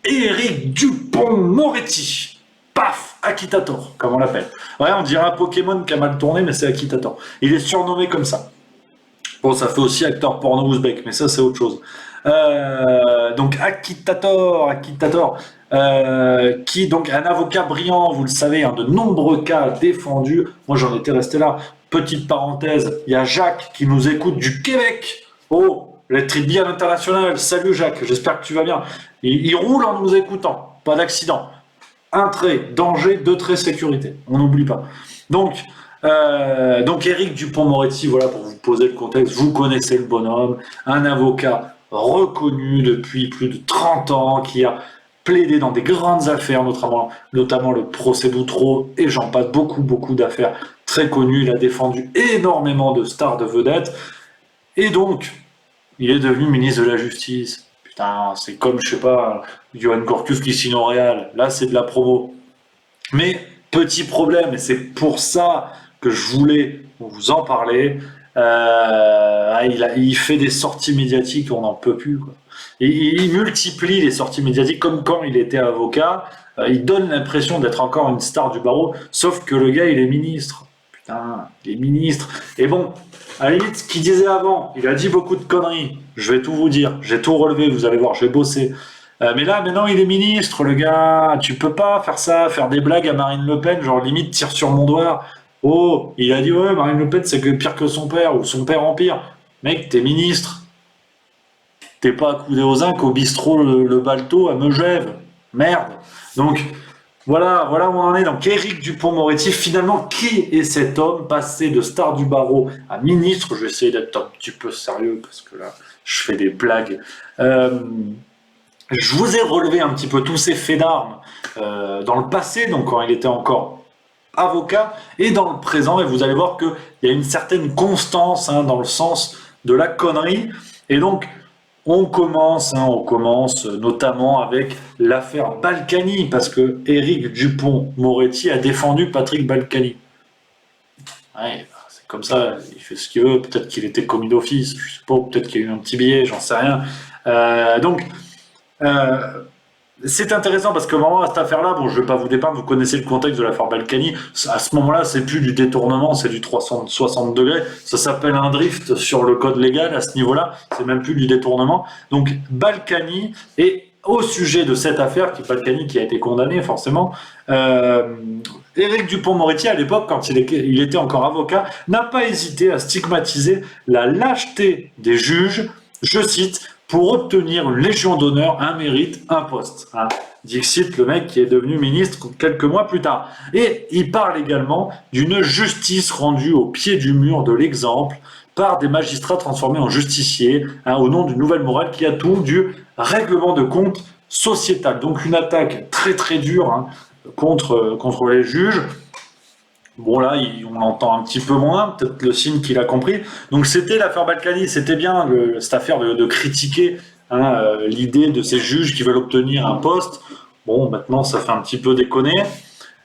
Éric Dupond-Moretti. Paf, Akitator, comme on l'appelle. Ouais, on dirait un Pokémon qui a mal tourné, mais c'est Akitator. Il est surnommé comme ça. Bon, ça fait aussi acteur porno ouzbek, mais ça, c'est autre chose. Donc, Akitator, qui donc un avocat brillant, vous le savez, de nombreux cas défendus. Moi, j'en étais resté là. Petite parenthèse, il y a Jacques qui nous écoute du Québec. Oh, les tribunaux international. Salut Jacques, j'espère que tu vas bien. Il roule en nous écoutant, pas d'accident. Un trait, danger, deux traits, sécurité. On n'oublie pas. Donc Éric Dupond-Moretti, voilà pour vous poser le contexte, vous connaissez le bonhomme, un avocat reconnu depuis plus de 30 ans, qui a plaidé dans des grandes affaires, notamment le procès d'Outreau, et j'en passe beaucoup d'affaires très connues. Il a défendu énormément de stars, de vedettes, et donc, il est devenu ministre de la Justice. Putain, c'est comme, je sais pas, Johan Gorkus qui signe au Real. Là, c'est de la promo. Mais, petit problème, et c'est pour ça que je voulais vous en parler, il fait des sorties médiatiques, on n'en peut plus, quoi. Il multiplie les sorties médiatiques comme quand il était avocat. Il donne l'impression d'être encore une star du barreau, sauf que le gars, il est ministre. Putain, il est ministre. Et bon, à la limite, ce qu'il disait avant, il a dit beaucoup de conneries. Je vais tout vous dire, j'ai tout relevé, vous allez voir, j'ai bossé. Mais là, maintenant, il est ministre, le gars. Tu peux pas faire ça, faire des blagues à Marine Le Pen, genre limite tire sur mon doigt. Oh, il a dit ouais, Marine Le Pen, c'est que pire que son père, ou son père en pire. Mec, t'es ministre. T'es pas accoudé aux zinc au bistrot le Balto à Megève. Merde. Donc, voilà où on en est. Donc, Éric Dupond-Moretti, finalement, qui est cet homme passé de star du barreau à ministre? Je vais essayer d'être un petit peu sérieux parce que là, je fais des blagues. Je vous ai relevé un petit peu tous ces faits d'armes dans le passé, donc quand il était encore avocat, et dans le présent, et vous allez voir qu'il y a une certaine constance dans le sens de la connerie. Et donc, on commence notamment avec l'affaire Balkany, parce que Éric Dupond-Moretti a défendu Patrick Balkany. Ouais, c'est comme ça, il fait ce qu'il veut, peut-être qu'il était commis d'office, je sais pas, peut-être qu'il y a eu un petit billet, j'en sais rien. C'est intéressant parce que vraiment à cette affaire-là, bon, je vais pas vous dépeindre, vous connaissez le contexte de l'affaire Balkany. À ce moment-là, c'est plus du détournement, c'est du 360 degrés. Ça s'appelle un drift sur le code légal à ce niveau-là. C'est même plus du détournement. Donc Balkany, et au sujet de cette affaire, Balkany qui a été condamné forcément, Éric Dupond-Moretti à l'époque, quand il était encore avocat, n'a pas hésité à stigmatiser la lâcheté des juges. Je cite, pour obtenir une Légion d'honneur, un mérite, un poste. Dixit, le mec qui est devenu ministre quelques mois plus tard. Et il parle également d'une justice rendue au pied du mur de l'exemple par des magistrats transformés en justiciers, au nom d'une nouvelle morale qui a tout du règlement de compte sociétal. Donc une attaque très très dure contre les juges. Bon là, on entend un petit peu moins, peut-être le signe qu'il a compris. Donc c'était l'affaire Balkany, c'était bien cette affaire de critiquer l'idée de ces juges qui veulent obtenir un poste. Bon, maintenant ça fait un petit peu déconner.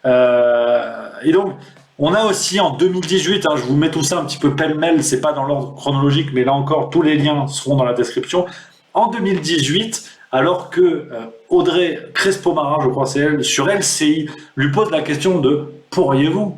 Et donc, on a aussi en 2018, je vous mets tout ça un petit peu pêle-mêle, c'est pas dans l'ordre chronologique, mais là encore, tous les liens seront dans la description. En 2018, alors que Audrey Crespo-Marin, je crois c'est elle, sur LCI, lui pose la question de « Pourriez-vous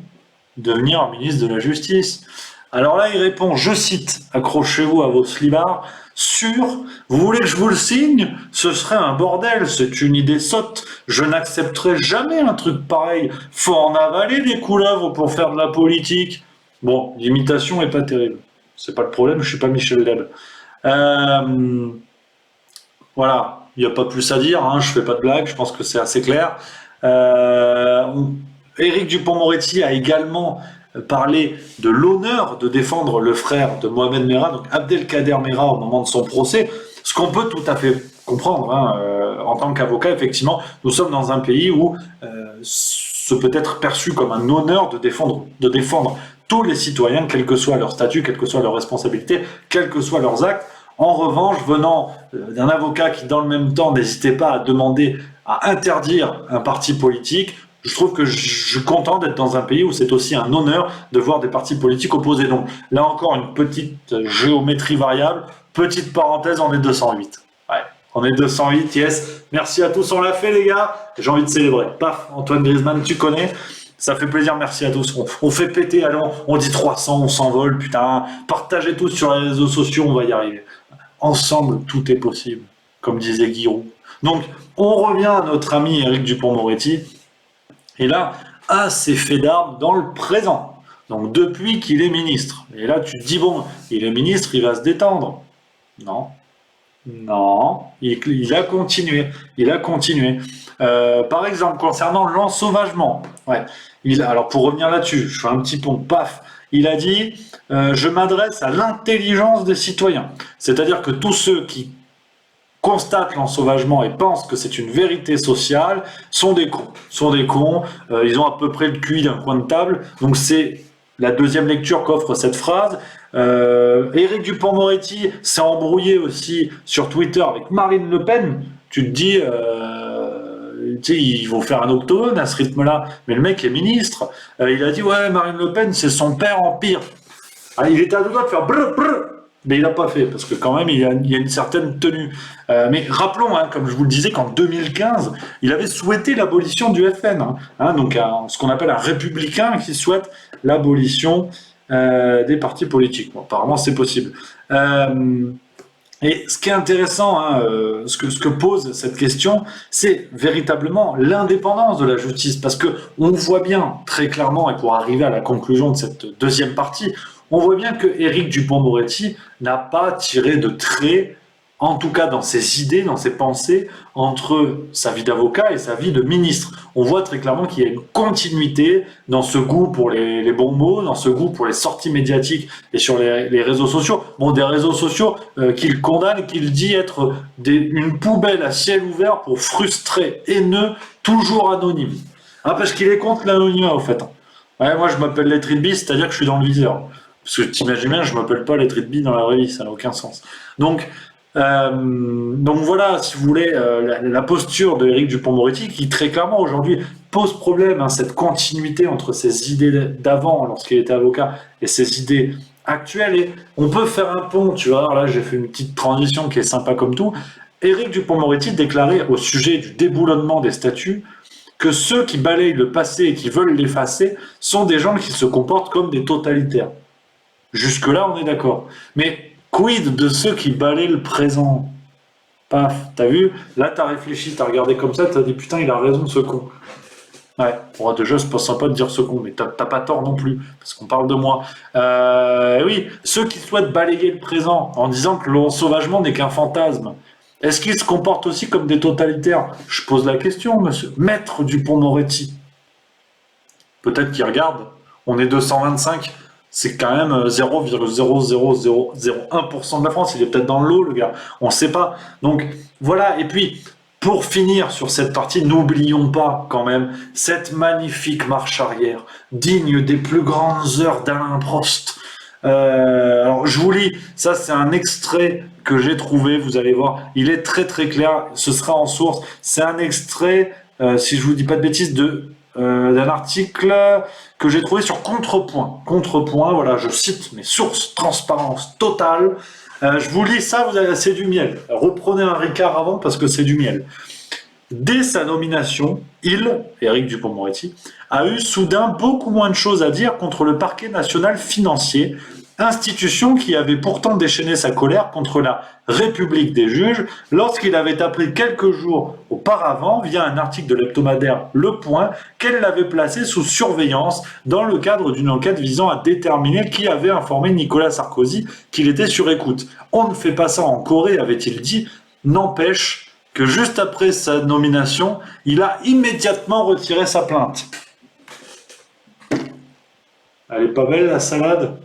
devenir ministre de la Justice ?» Alors là, il répond, je cite, accrochez-vous à vos slibards, sûr, vous voulez que je vous le signe? Ce serait un bordel, c'est une idée sotte, je n'accepterai jamais un truc pareil, faut en avaler des couleuvres pour faire de la politique. Bon, l'imitation est pas terrible, c'est pas le problème, je suis pas Michel Leb. Voilà, il n'y a pas plus à dire, je fais pas de blague, je pense que c'est assez clair. Éric Dupond-Moretti a également parlé de l'honneur de défendre le frère de Mohamed Merah, donc Abdelkader Merah, au moment de son procès, ce qu'on peut tout à fait comprendre. En tant qu'avocat, effectivement, nous sommes dans un pays où ce peut être perçu comme un honneur de défendre tous les citoyens, quel que soit leur statut, quelle que soit leur responsabilité, quels que soient leurs actes. En revanche, venant d'un avocat qui, dans le même temps, n'hésitait pas à demander à interdire un parti politique, je trouve que je suis content d'être dans un pays où c'est aussi un honneur de voir des partis politiques opposés. Donc là encore, une petite géométrie variable, petite parenthèse, on est 208. Ouais, On est 208, yes. Merci à tous, on l'a fait les gars. J'ai envie de célébrer. Paf, Antoine Griezmann, tu connais. Ça fait plaisir, merci à tous. On fait péter, allons, on dit 300, on s'envole, putain. Partagez tous sur les réseaux sociaux, on va y arriver. Ensemble, tout est possible, comme disait Giroud. Donc, on revient à notre ami Éric Dupond-Moretti. Et là, assez fait d'armes dans le présent. Donc, depuis qu'il est ministre. Et là, tu te dis, bon, il est ministre, il va se détendre. Non. Non, il a continué. Il a continué. Par exemple, concernant l'ensauvagement. Ouais. Alors, pour revenir là-dessus, je fais un petit pont, paf. Il a dit je m'adresse à l'intelligence des citoyens. C'est-à-dire que tous ceux qui constatent l'ensauvagement et pensent que c'est une vérité sociale sont des cons. Ils ont à peu près le QI d'un coin de table. Donc, c'est la deuxième lecture qu'offre cette phrase. Éric Dupond-Moretti s'est embrouillé aussi sur Twitter avec Marine Le Pen. Tu te dis, ils vont faire un octogone à ce rythme-là. Mais le mec est ministre. Il a dit, ouais, Marine Le Pen, c'est son père en pire. Ah, il était à deux doigts de faire brr, brr, mais il n'a pas fait, parce que quand même, il y a une certaine tenue. Mais rappelons, comme je vous le disais, qu'en 2015, il avait souhaité l'abolition du FN. Donc, ce qu'on appelle un républicain qui souhaite l'abolition des partis politiques. Bon, apparemment, c'est possible. Et ce qui est intéressant, ce que pose cette question, c'est véritablement l'indépendance de la justice, parce que on voit bien très clairement, et pour arriver à la conclusion de cette deuxième partie, on voit bien que Éric Dupond-Moretti n'a pas tiré de trait, en tout cas dans ses idées, dans ses pensées, entre sa vie d'avocat et sa vie de ministre. On voit très clairement qu'il y a une continuité dans ce goût pour les bons mots, dans ce goût pour les sorties médiatiques et sur les réseaux sociaux. Bon, des réseaux sociaux qu'il condamne, qu'il dit être une poubelle à ciel ouvert pour frustrés, haineux, toujours anonymes. Parce qu'il est contre l'anonymat, au fait. Ouais, moi, je m'appelle Lettre B, c'est-à-dire que je suis dans le viseur. Parce que t'imagines bien, je m'appelle pas Lettre B dans la vraie vie, ça n'a aucun sens. Donc voilà, si vous voulez, la posture de Éric Dupond-Moretti qui très clairement aujourd'hui pose problème, cette continuité entre ses idées d'avant lorsqu'il était avocat et ses idées actuelles. Et on peut faire un pont, tu vois. Alors là, j'ai fait une petite transition qui est sympa comme tout. Éric Dupond-Moretti déclarait au sujet du déboulonnement des statuts que ceux qui balayent le passé et qui veulent l'effacer sont des gens qui se comportent comme des totalitaires. Jusque-là, on est d'accord. Mais quid de ceux qui balayent le présent? Paf, t'as vu? Là, t'as réfléchi, t'as regardé comme ça, t'as dit putain, il a raison ce con. Ouais, bon, déjà, c'est pas sympa de dire ce con, mais t'as pas tort non plus, parce qu'on parle de moi. Oui, ceux qui souhaitent balayer le présent en disant que l'ensauvagement n'est qu'un fantasme, est-ce qu'ils se comportent aussi comme des totalitaires? Je pose la question, monsieur. Maître Dupond-Moretti. Peut-être qu'il regarde, on est 225. C'est quand même 0,00001% de la France. Il est peut-être dans le lot, le gars. On ne sait pas. Donc, voilà. Et puis, pour finir sur cette partie, n'oublions pas quand même cette magnifique marche arrière, digne des plus grandes heures d'Alain Prost. Alors, je vous lis. Ça, c'est un extrait que j'ai trouvé. Vous allez voir. Il est très, très clair. Ce sera en source. C'est un extrait, si je vous dis pas de bêtises, d'un article que j'ai trouvé sur Contrepoint. Contrepoint, voilà, je cite mes sources, transparence totale. Je vous lis ça, c'est du miel. Reprenez un Ricard avant parce que c'est du miel. Dès sa nomination, Éric Dupond-Moretti, a eu soudain beaucoup moins de choses à dire contre le parquet national financier, institution qui avait pourtant déchaîné sa colère contre la République des juges lorsqu'il avait appris quelques jours auparavant, via un article de l'hebdomadaire Le Point, qu'elle l'avait placé sous surveillance dans le cadre d'une enquête visant à déterminer qui avait informé Nicolas Sarkozy qu'il était sur écoute. On ne fait pas ça en Corée, avait-il dit. N'empêche que juste après sa nomination, il a immédiatement retiré sa plainte. Elle est pas belle la salade ?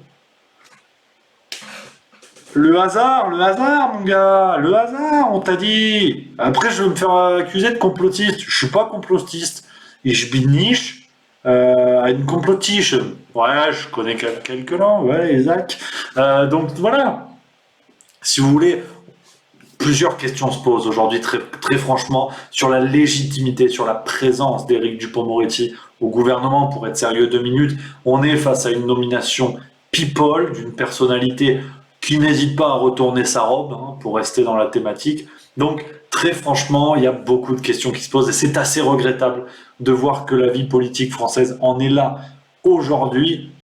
Le hasard, mon gars, le hasard, on t'a dit. Après, je vais me faire accuser de complotiste. Je suis pas complotiste. Ich bin nicht une complotiche. Ouais, je connais quelques langues, ouais, Isaac. Donc voilà. Si vous voulez, plusieurs questions se posent aujourd'hui, très, très franchement, sur la légitimité, sur la présence d'Éric Dupond-Moretti au gouvernement. Pour être sérieux 2 minutes, on est face à une nomination people d'une personnalité qui n'hésite pas à retourner sa robe, pour rester dans la thématique. Donc, très franchement, il y a beaucoup de questions qui se posent et c'est assez regrettable de voir que la vie politique française en est là aujourd'hui